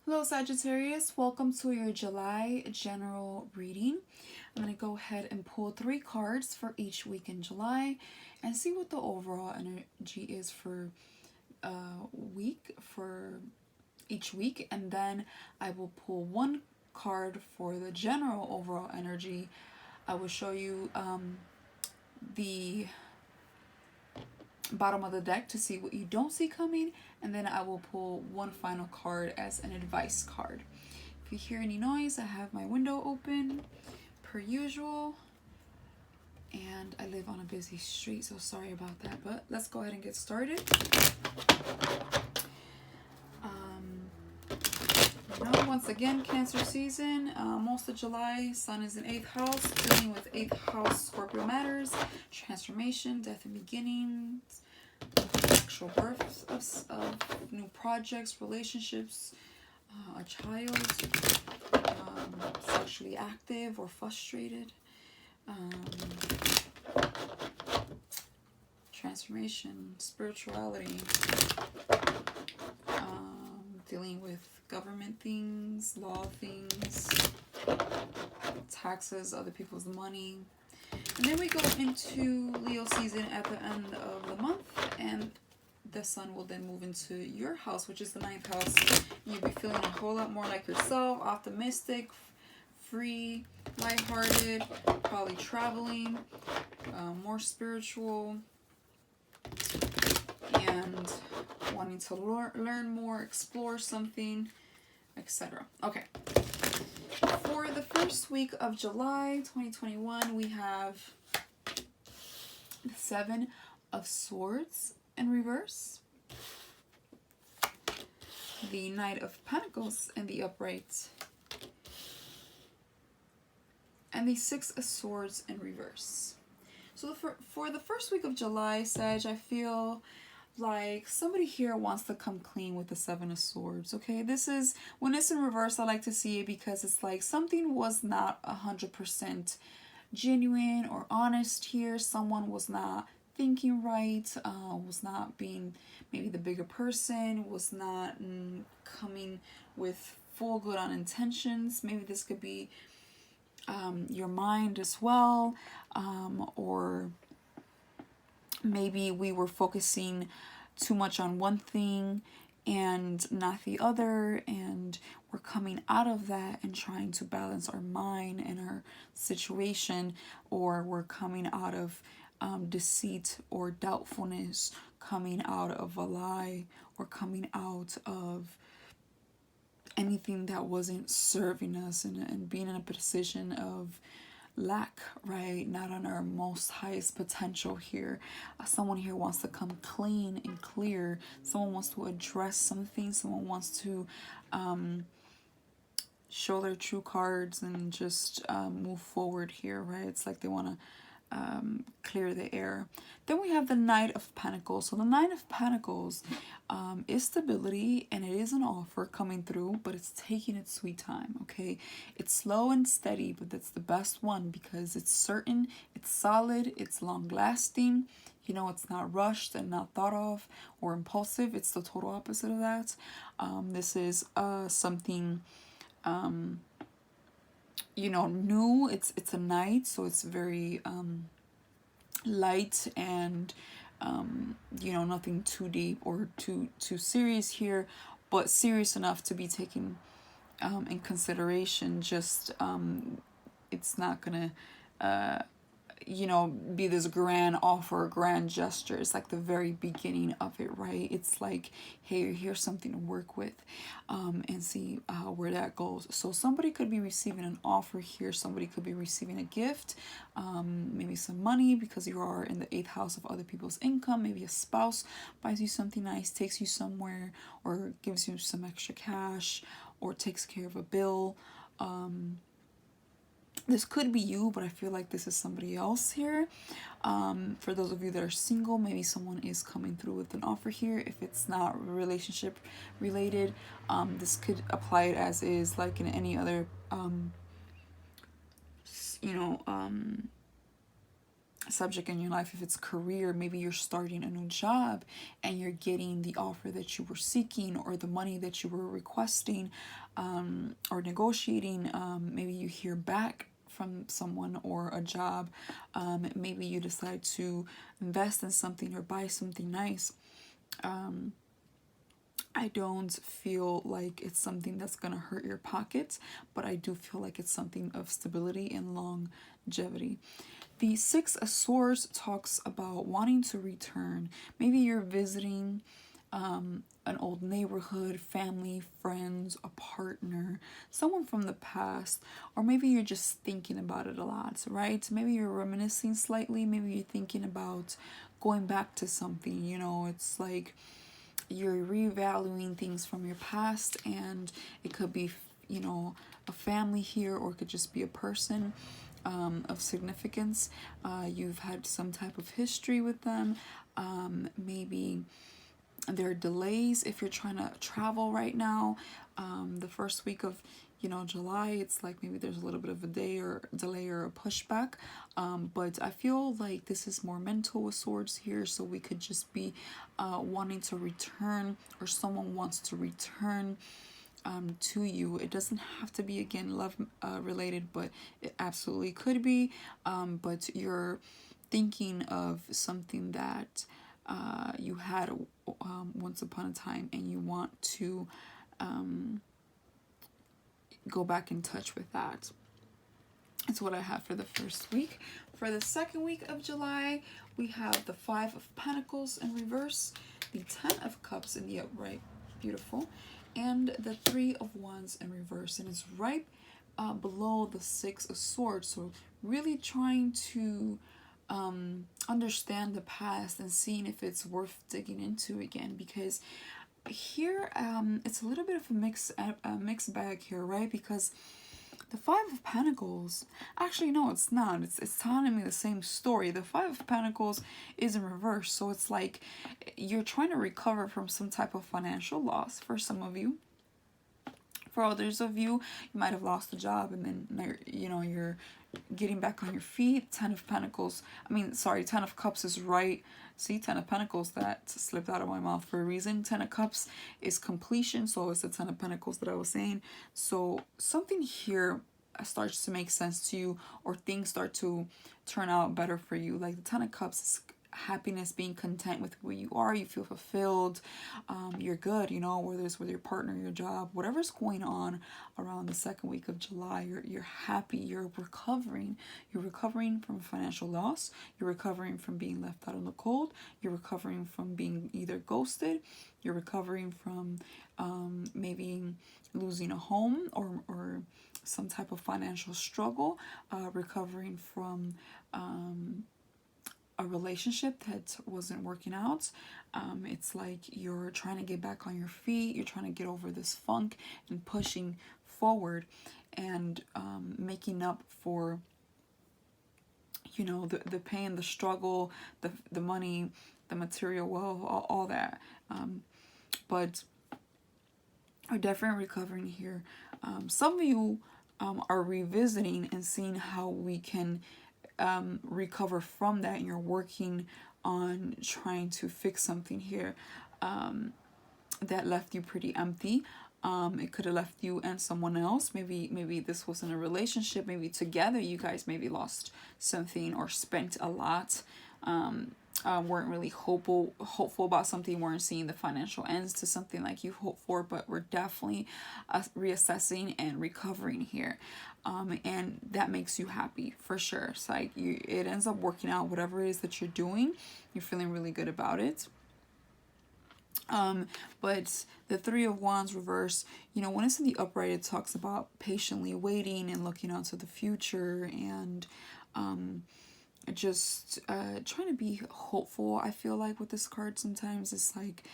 Hello Sagittarius, welcome to your July general reading. I'm going to go ahead and pull 3 cards for each week in July and see what the overall energy is for each week, and then I will pull 1 card for the general overall energy. I will show you the bottom of the deck to see what you don't see coming, and then I will pull 1 final card as an advice card. If you hear any noise, I have my window open per usual, and I live on a busy street, so sorry about that, but let's go ahead and get started. Once again, Cancer season, most of July, Sun is in 8th house, dealing with 8th house Scorpio matters, transformation, death and beginnings, actual births of new projects, relationships, a child, sexually active or frustrated, transformation, spirituality, dealing with government things, law things, taxes, other people's money. And then we go into Leo season at the end of the month, and the sun will then move into your house, which is the 9th house. You'll be feeling a whole lot more like yourself, optimistic, free, lighthearted, probably traveling, more spiritual, and wanting to learn more, explore something, etc. Okay. For the first week of July 2021, we have the 7 of Swords in reverse, the Knight of Pentacles in the upright, and the 6 of Swords in reverse. So for the first week of July, Sag, I feel like somebody here wants to come clean with the 7 of Swords, okay? This is, when it's in reverse, I like to see it because it's like something was not 100% genuine or honest here. Someone was not thinking right, was not being maybe the bigger person, was not coming with full good on intentions. Maybe this could be your mind as well, or maybe we were focusing too much on one thing and not the other, and we're coming out of that and trying to balance our mind and our situation, or we're coming out of deceit or doubtfulness, coming out of a lie, or coming out of anything that wasn't serving us, and being in a position of lack, right? Not on our most highest potential here. Someone here wants to come clean and clear. Someone wants to address something. Someone wants to show their true cards and just move forward here, right? It's like they want to clear the air. Then we have the Knight of Pentacles. So the Knight of Pentacles is stability, and it is an offer coming through, but it's taking its sweet time, okay? It's slow and steady, but that's the best one because it's certain, it's solid, it's long lasting. You know, it's not rushed and not thought of or impulsive. It's the total opposite of that. This is something you know, new. It's a night, so it's very light and you know, nothing too deep or too serious here, but serious enough to be taken in consideration. Just it's not gonna you know, be this grand offer, grand gesture. It's like the very beginning of it, right? It's like, hey, here's something to work with, and see where that goes. So somebody could be receiving an offer here. Somebody could be receiving a gift, maybe some money, because you are in the 8th house of other people's income. Maybe a spouse buys you something nice, takes you somewhere, or gives you some extra cash, or takes care of a bill. This could be you, but I feel like this is somebody else here. For those of you that are single, maybe someone is coming through with an offer here. If it's not relationship related, this could apply it as is, like in any other, you know, subject in your life. If it's career, maybe you're starting a new job and you're getting the offer that you were seeking or the money that you were requesting, or negotiating. Maybe you hear back from someone or a job. Maybe you decide to invest in something or buy something nice. I don't feel like it's something that's going to hurt your pockets, but I do feel like it's something of stability and longevity. The Six of Swords talks about wanting to return. Maybe you're visiting an old neighborhood, family, friends, a partner, someone from the past, or maybe you're just thinking about it a lot, right? Maybe you're reminiscing slightly, maybe you're thinking about going back to something, you know, it's like you're revaluing things from your past, and it could be, you know, a family here, or it could just be a person of significance. You've had some type of history with them. Maybe there are delays if you're trying to travel right now. The first week of, you know, July, it's like maybe there's a little bit of a delay or a pushback. But I feel like this is more mental with swords here, so we could just be wanting to return, or someone wants to return to you. It doesn't have to be, again, love related, but it absolutely could be. But you're thinking of something that you had once upon a time, and you want to go back in touch with that. That's what I have for the first week. For the second week of July, we have the Five of Pentacles in reverse, the Ten of Cups in the upright, beautiful, and the Three of Wands in reverse, and it's right below the Six of Swords. So really trying to understand the past and seeing if it's worth digging into again, because here it's a little bit of a mixed bag here, right? Because the Five of Pentacles, actually no, it's not, it's telling me the same story. The Five of Pentacles is in reverse, so it's like you're trying to recover from some type of financial loss for some of you. For others of you, you might have lost a job, and then, you know, you're getting back on your feet. Ten of Pentacles, Ten of Cups is right. See, Ten of Pentacles, that slipped out of my mouth for a reason. Ten of Cups is completion, so it's the Ten of Pentacles that I was saying. So something here starts to make sense to you, or things start to turn out better for you. Like the Ten of Cups is happiness, being content with where you are, you feel fulfilled, you're good, you know, whether it's with your partner, your job, whatever's going on around the second week of July, you're happy, you're recovering from financial loss, you're recovering from being left out in the cold, you're recovering from being either ghosted, you're recovering from maybe losing a home, or some type of financial struggle, recovering from a relationship that wasn't working out. It's like you're trying to get back on your feet, you're trying to get over this funk and pushing forward, and making up for, you know, the pain, the struggle, the money, the material wealth, all that. But are definitely recovering here. Some of you are revisiting and seeing how we can recover from that, and you're working on trying to fix something here that left you pretty empty. It could have left you and someone else. Maybe this wasn't a relationship. Maybe together you guys maybe lost something or spent a lot. Weren't really hopeful about something, weren't seeing the financial ends to something like you hoped for, but we're definitely reassessing and recovering here. And that makes you happy for sure. It's like it ends up working out, whatever it is that you're doing, you're feeling really good about it. But the Three of Wands reverse, you know, when it's in the upright, it talks about patiently waiting and looking out to the future, and just trying to be hopeful. I feel like with this card sometimes it's like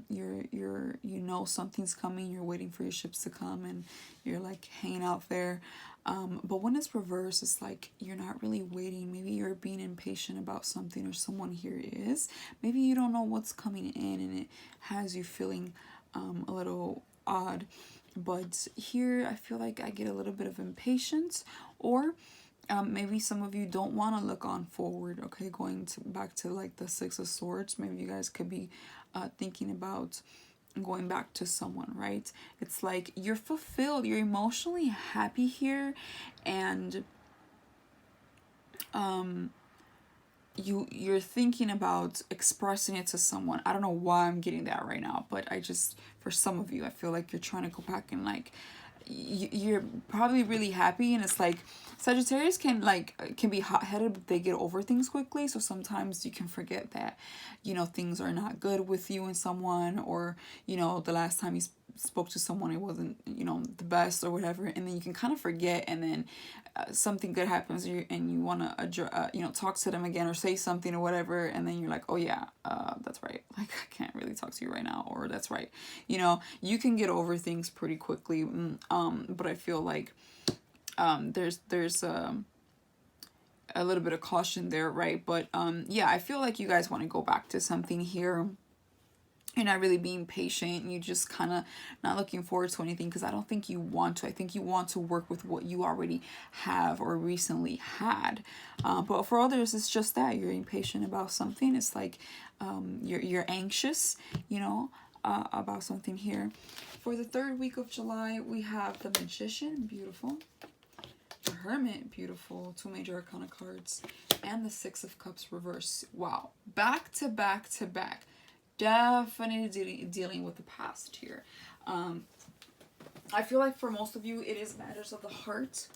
you know something's coming, you're waiting for your ships to come, and you're like hanging out there. But when it's reversed, it's like you're not really waiting. Maybe you're being impatient about something, or someone here is. Maybe you don't know what's coming in, and it has you feeling a little odd. But here I feel like I get a little bit of impatience, or Maybe some of you don't want to look on forward, okay? Going to back to like the Six of Swords. Maybe you guys could be thinking about going back to someone, right? It's like you're fulfilled, you're emotionally happy here, and you're thinking about expressing it to someone. I don't know why I'm getting that right now, but I just, for some of you, I feel like you're trying to go back and like you're probably really happy, and it's like Sagittarius can be hot-headed, but they get over things quickly. So sometimes you can forget that, you know, things are not good with you and someone, or, you know, the last time you spoke to someone, it wasn't, you know, the best or whatever, and then you can kind of forget, and then something good happens, and you want to you know, talk to them again or say something or whatever, and then you're like, oh yeah, that's right, like I can't really talk to you right now, or that's right, you know, you can get over things pretty quickly. But I feel like there's a little bit of caution there, right? But yeah, I feel like you guys want to go back to something here. You're not really being patient. You just kind of not looking forward to anything, because I don't think you want to. I think you want to work with what you already have or recently had. But for others, it's just that you're impatient about something. It's like you're anxious, you know, about something here. For the third week of July, we have the Magician, beautiful. The Hermit, beautiful. Two major arcana cards. And the Six of Cups reverse. Wow. Back to back to back. Definitely dealing with the past here. I feel like for most of you, it is matters of the heart,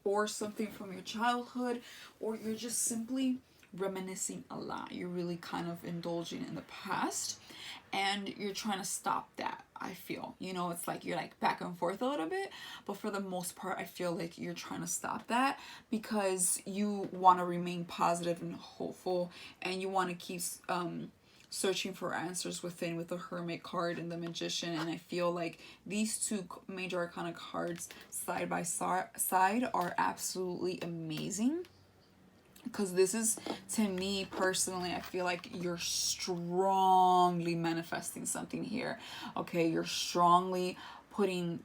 or something from your childhood, or you're just simply reminiscing a lot. You're really kind of indulging in the past, and you're trying to stop that. I feel, you know, it's like you're like back and forth a little bit, but for the most part, I feel like you're trying to stop that because you want to remain positive and hopeful, and you want to keep searching for answers within, with the Hermit card and the Magician. And I feel like these two major arcana cards side by side are absolutely amazing, because this is, to me personally, I feel like you're strongly manifesting something here. Okay, you're strongly putting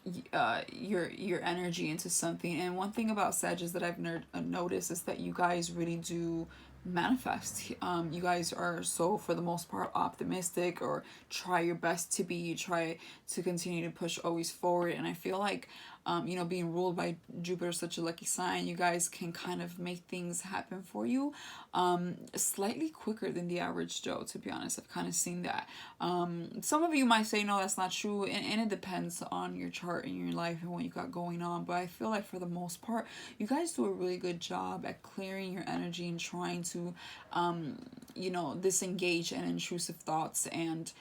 your energy into something. And one thing about Sagittarius that I've noticed is that you guys really do manifest. You guys are, so for the most part, optimistic, or try your best to be, try to continue to push always forward. And I feel like you know, being ruled by Jupiter, such a lucky sign, you guys can kind of make things happen for you slightly quicker than the average Joe, to be honest. I've kind of seen that. Some of you might say, no, that's not true, and it depends on your chart and your life and what you got going on. But I feel like for the most part, you guys do a really good job at clearing your energy and trying to, you know, disengage and intrusive thoughts, and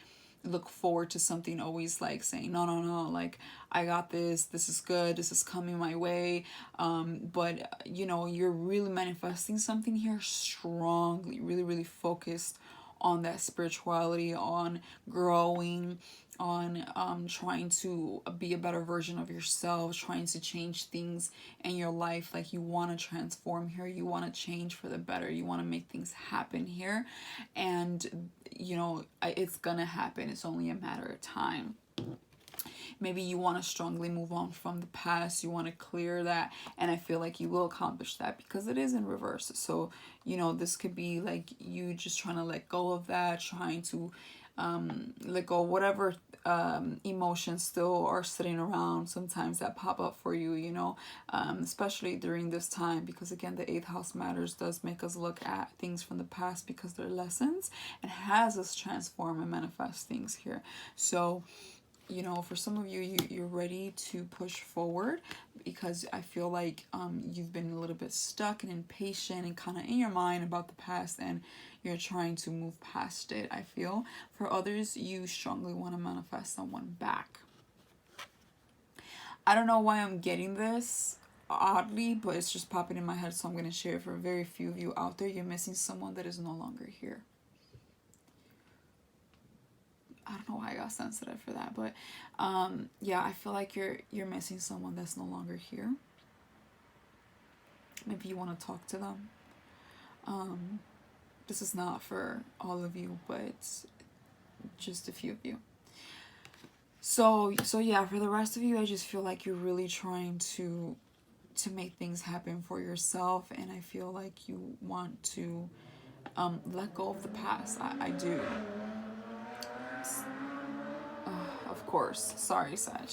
look forward to something, always like saying, no, like I got this is good, this is coming my way. But you know, you're really manifesting something here strongly, really focused on that spirituality, on growing, on trying to be a better version of yourself, trying to change things in your life. Like, you want to transform here, you want to change for the better, you want to make things happen here. And you know, it's gonna happen, it's only a matter of time. Maybe you want to strongly move on from the past, you want to clear that, and I feel like you will accomplish that because it is in reverse. So, you know, this could be like you just trying to let go of that, trying to let go of whatever emotions still are sitting around sometimes that pop up for you, you know, especially during this time, because again, the 8th house matters, does make us look at things from the past because they're lessons, and has us transform and manifest things here. So, you know, for some of you, you're ready to push forward, because I feel like you've been a little bit stuck and impatient and kind of in your mind about the past, and you're trying to move past it, I feel. For others, you strongly want to manifest someone back. I don't know why I'm getting this oddly, but it's just popping in my head, so I'm going to share it for very few of you out there. You're missing someone that is no longer here. I don't know why I got sensitive for that, but yeah, I feel like you're missing someone that's no longer here. Maybe you want to talk to them. This is not for all of you, but just a few of you. So yeah, for the rest of you, I just feel like you're really trying to to make things happen for yourself, and I feel like you want to let go of the past. I do. Of course. Sorry, Sag.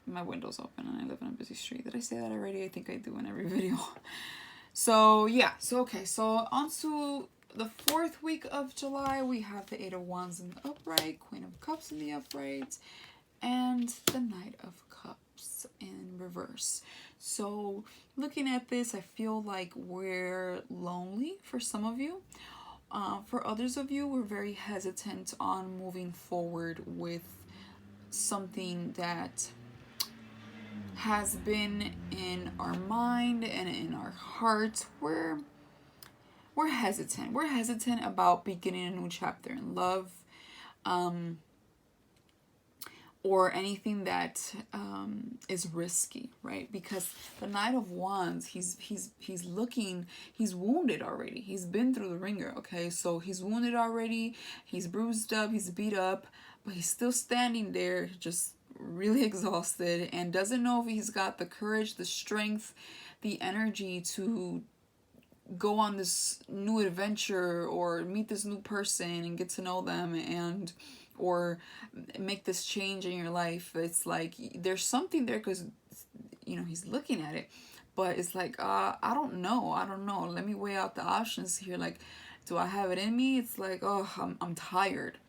My window's open and I live in a busy street. Did I say that already? I think I do in every video. So yeah, so okay, so on to the 4th week of July. We have the 8 of Wands in the upright, Queen of Cups in the upright, and the Knight of Cups in reverse. So looking at this, I feel like we're lonely for some of you. For others of you, we're very hesitant on moving forward with something that has been in our mind and in our hearts. We're hesitant. We're hesitant about beginning a new chapter in love, or anything that is risky, right? Because the Knight of Wands, he's looking, he's wounded already. He's been through the ringer, okay? So he's wounded already. He's bruised up. He's beat up, but he's still standing there, just really exhausted, and doesn't know if he's got the courage, the strength, the energy to go on this new adventure or meet this new person and get to know them, and or make this change in your life. It's like there's something there, because he's looking at it, but it's like I don't know, let me weigh out the options here. Like, do I have it in me? It's like, oh, I'm tired.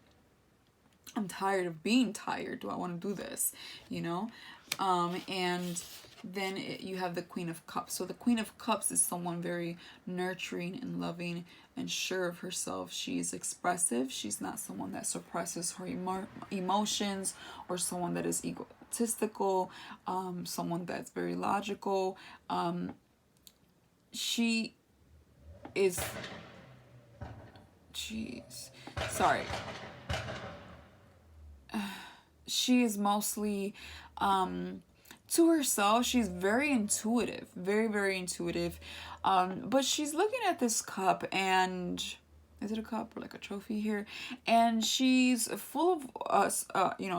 I'm tired of being tired. Do I want to do this? And then you have the Queen of Cups. So the Queen of Cups is someone very nurturing and loving and sure of herself. She's expressive. She's not someone that suppresses her emotions, or someone that is egotistical, someone that's very logical. She is... Sorry. She is mostly to herself. She's very intuitive, very, very intuitive. But she's looking at this cup, and is it a cup or like a trophy here? And she's full of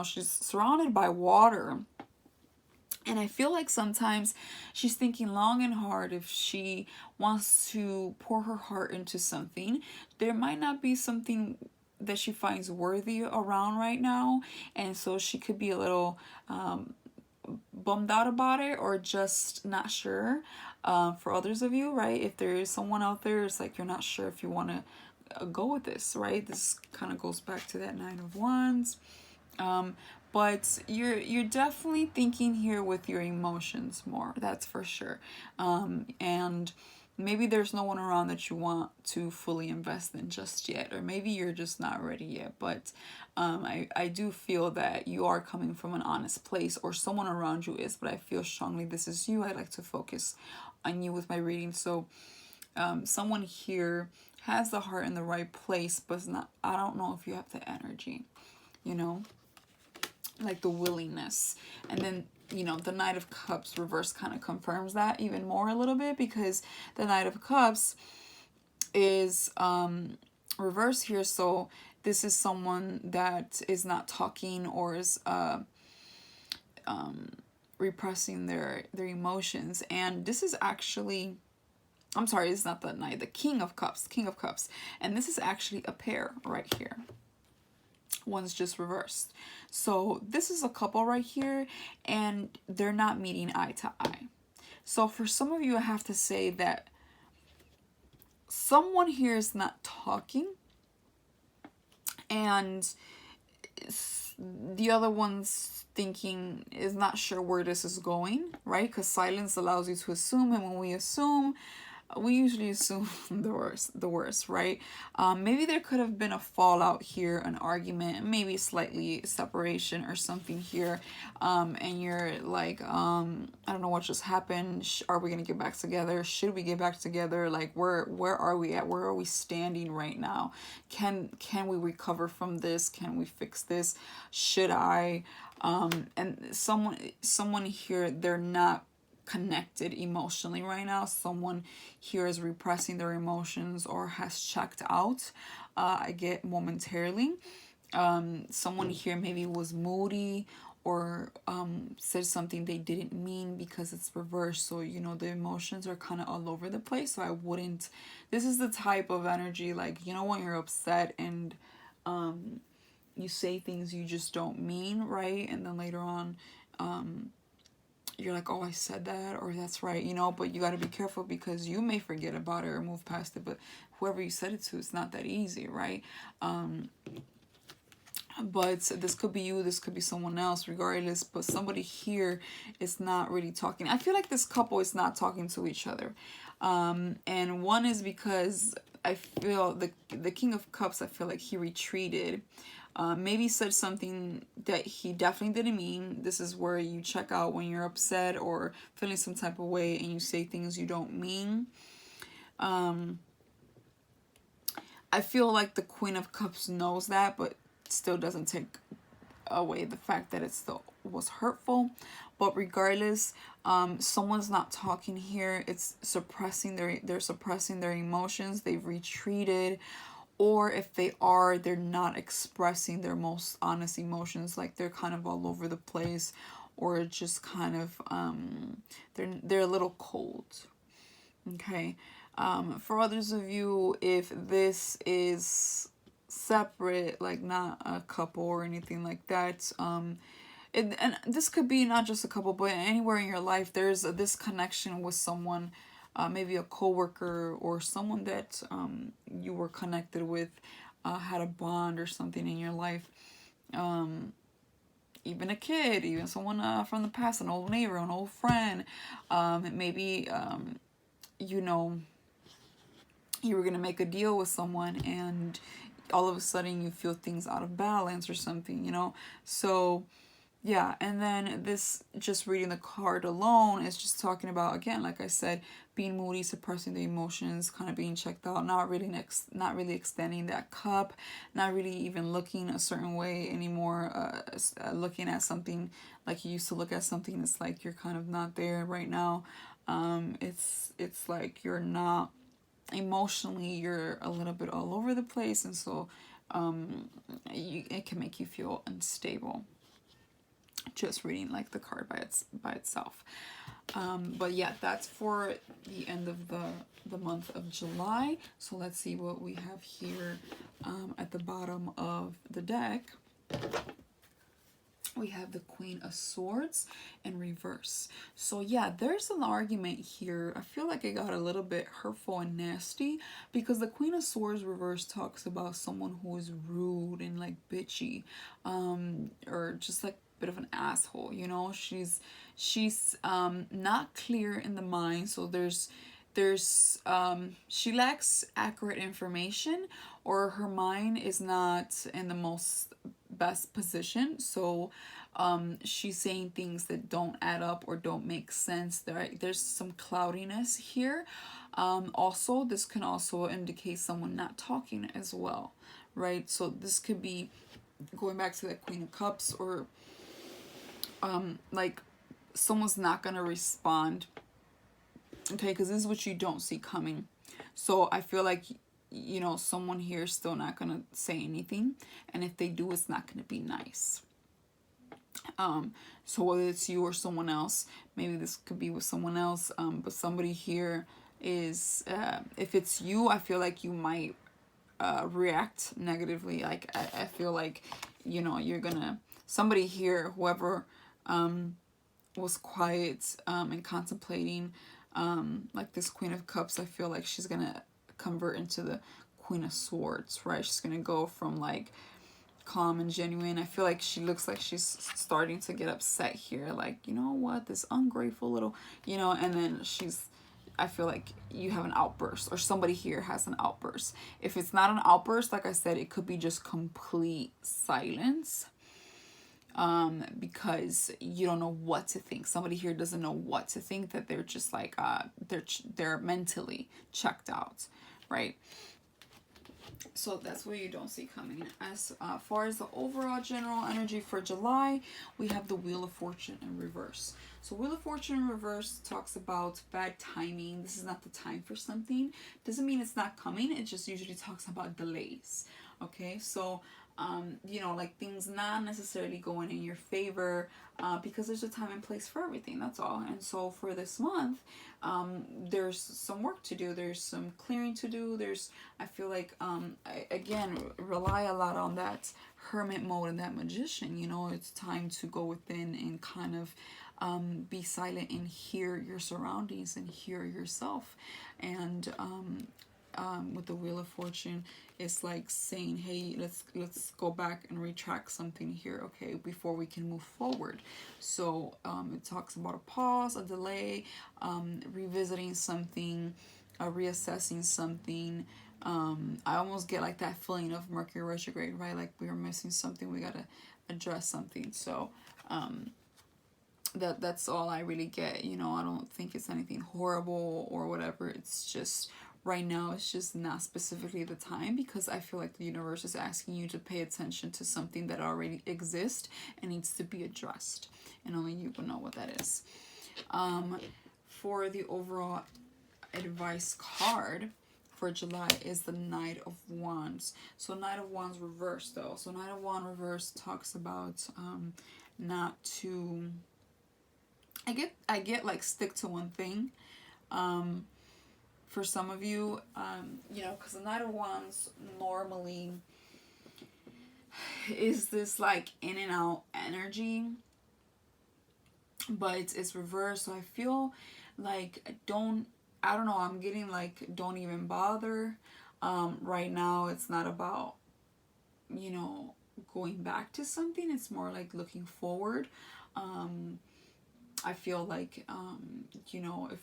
she's surrounded by water. And I feel like sometimes she's thinking long and hard if she wants to pour her heart into something. There might not be something that she finds worthy around right now, and so she could be a little bummed out about it, or just not sure. For others of you, right, if there is someone out there, it's like you're not sure if you want to go with this, right? This kind of goes back to that Nine of Wands. But you're definitely thinking here with your emotions more, that's for sure. And maybe there's no one around that you want to fully invest in just yet, or maybe you're just not ready yet. But I do feel that you are coming from an honest place, or someone around you is, but I feel strongly this is you. I like to focus on you with my reading. So someone here has the heart in the right place, but it's not, I don't know if you have the energy, like the willingness. And then the Knight of Cups reverse kind of confirms that even more a little bit, because the Knight of Cups is reverse here. So this is someone that is not talking, or is repressing their emotions. And this is actually, I'm sorry, it's not the Knight, the King of Cups, and this is actually a pair right here. One's just reversed. So this is a couple right here, and they're not meeting eye to eye. So for some of you, I have to say that someone here is not talking, and the other one's thinking, is not sure where this is going, right? Because silence allows you to assume, and when we assume, we usually assume the worst, right? Maybe there could have been a fallout here, an argument, maybe slightly separation or something here, and you're like, I don't know what just happened. Are we gonna get back together? Should we get back together? Like, where are we at? Where are we standing right now? Can we recover from this? Can we fix this? Should I? And someone here, they're not connected emotionally right now. Someone here is repressing their emotions, or has checked out, I get momentarily. Someone here maybe was moody, or said something they didn't mean because it's reversed. So, you know, the emotions are kind of all over the place. So I wouldn't, this is the type of energy, like, you know, when you're upset and you say things you just don't mean, right? And then later on, you're like, oh, I said that, or that's right, you know, but you got to be careful because you may forget about it or move past it, but whoever you said it to, it's not that easy, right? But this could be you, this could be someone else, regardless, but somebody here is not really talking. I feel like this couple is not talking to each other. And one is because I feel the King of Cups, I feel like he retreated. Maybe said something that he definitely didn't mean. This is where you check out when you're upset or feeling some type of way and you say things you don't mean. I feel like the Queen of Cups knows that, but still doesn't take away the fact that it still was hurtful. But regardless, someone's not talking here. It's suppressing they're suppressing their emotions. They've retreated, or if they are, they're not expressing their most honest emotions. Like they're kind of all over the place, or just kind of they're a little cold. Okay. For others of you, if this is separate, like not a couple or anything like that, and this could be not just a couple, but anywhere in your life, there's this connection with someone, maybe a coworker or someone that you were connected with, had a bond or something in your life, even a kid, even someone from the past, an old neighbor, an old friend, maybe you know, you were gonna make a deal with someone and all of a sudden you feel things out of balance or something, you know. So yeah, and then this, just reading the card alone, is just talking about, again, like I said, being moody, suppressing the emotions, kind of being checked out, not really extending that cup, not really even looking a certain way anymore, looking at something like you used to look at something. It's like you're kind of not there right now. It's like you're not emotionally, you're a little bit all over the place, and so it can make you feel unstable, just reading like the card by itself. But yeah, that's for the end of the month of July. So let's see what we have here at the bottom of the deck. We have the Queen of Swords in reverse. So yeah, there's an argument here. I feel like it got a little bit hurtful and nasty because the Queen of Swords reverse talks about someone who is rude and like bitchy, or just like a bit of an asshole, you know. She's not clear in the mind, so there's she lacks accurate information, or her mind is not in the most best position, so she's saying things that don't add up or don't make sense. There's some cloudiness here. Also, this can also indicate someone not talking as well, right? So this could be going back to that Queen of Cups, or like someone's not gonna respond, okay, because this is what you don't see coming. So I feel like, you know, someone here is still not gonna say anything, and if they do, it's not gonna be nice. So whether it's you or someone else, maybe this could be with someone else, but somebody here is, if it's you, I feel like you might react negatively. Like I feel like, you know, you're gonna, somebody here, whoever was quiet and contemplating, like this Queen of Cups, I feel like she's gonna convert into the Queen of Swords, right? She's gonna go from like calm and genuine. I feel like she looks like she's starting to get upset here, like, you know what, this ungrateful little, you know, and then I feel like you have an outburst, or somebody here has an outburst. If it's not an outburst, like I said, it could be just complete silence, because you don't know what to think. Somebody here doesn't know what to think, that they're just like they're mentally checked out, right? So that's what you don't see coming. As far as the overall general energy for July, we have the Wheel of Fortune in reverse. So Wheel of Fortune in reverse talks about bad timing. This is not the time for something. Doesn't mean it's not coming. It just usually talks about delays. Okay, so you know, like things not necessarily going in your favor, because there's a time and place for everything. That's all. And so for this month, there's some work to do. There's some clearing to do. I feel like, again, rely a lot on that hermit mode and that magician. You know, it's time to go within and kind of be silent and hear your surroundings and hear yourself. And with the Wheel of Fortune, it's like saying, hey, let's go back and retract something here, okay, before we can move forward. So it talks about a pause, a delay, revisiting something, reassessing something. I almost get like that feeling of Mercury retrograde, right? Like we were missing something, we gotta address something. So that's all I really get. You know, I don't think it's anything horrible or whatever. It's just right now, it's just not specifically the time, because I feel like the universe is asking you to pay attention to something that already exists and needs to be addressed, and only you will know what that is. For the overall advice card for July is the Knight of Wands. So Knight of Wands reverse, though. So Knight of Wands reverse talks about not to, I get like stick to one thing. For some of you, you know, because the Knight of Wands normally is this like in and out energy, but it's reversed. So I feel like I don't know, I'm getting like don't even bother. Right now it's not about, you know, going back to something. It's more like looking forward. I feel like, you know, if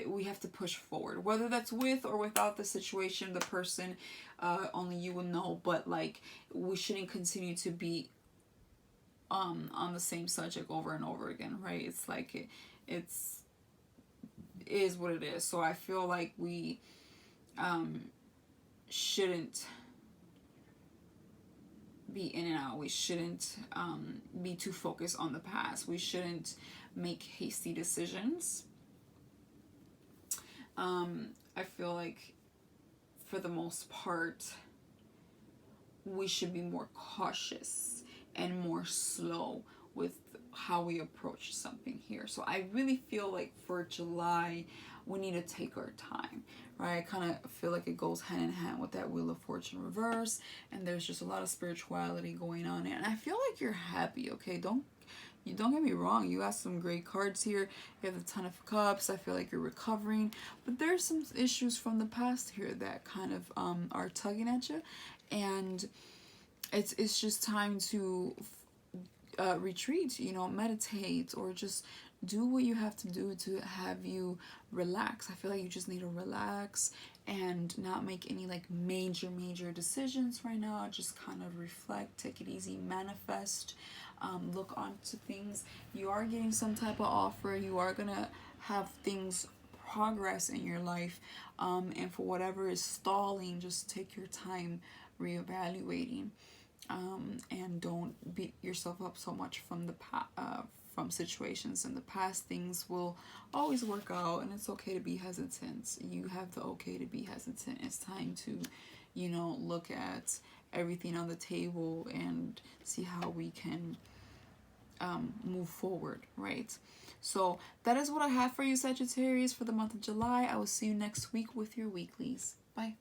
we have to push forward, whether that's with or without the situation, the person, only you will know. But like, we shouldn't continue to be on the same subject over and over again, right? It's like it is what it is. So I feel like we shouldn't be in and out. We shouldn't be too focused on the past. We shouldn't make hasty decisions. I feel like for the most part, we should be more cautious and more slow with how we approach something here. So I really feel like for July, we need to take our time, right? I kind of feel like it goes hand in hand with that Wheel of Fortune reverse, and there's just a lot of spirituality going on, and I feel like you're happy, okay? Don't get me wrong, you got some great cards here. You have the Ten of Cups. I feel like you're recovering, but there's some issues from the past here that kind of are tugging at you, and it's just time to retreat, you know, meditate, or just do what you have to do to have you relax. I feel like you just need to relax and not make any like major decisions right now. Just kind of reflect, take it easy, manifest, look onto things. You are getting some type of offer. You are gonna have things progress in your life, and for whatever is stalling, just take your time reevaluating, and don't beat yourself up so much from the from situations in the past. Things will always work out, and it's okay to be hesitant. You have the okay to be hesitant. It's time to, you know, look at everything on the table and see how we can move forward, right? So that is what I have for you, Sagittarius, for the month of July. I will see you next week with your weeklies. Bye.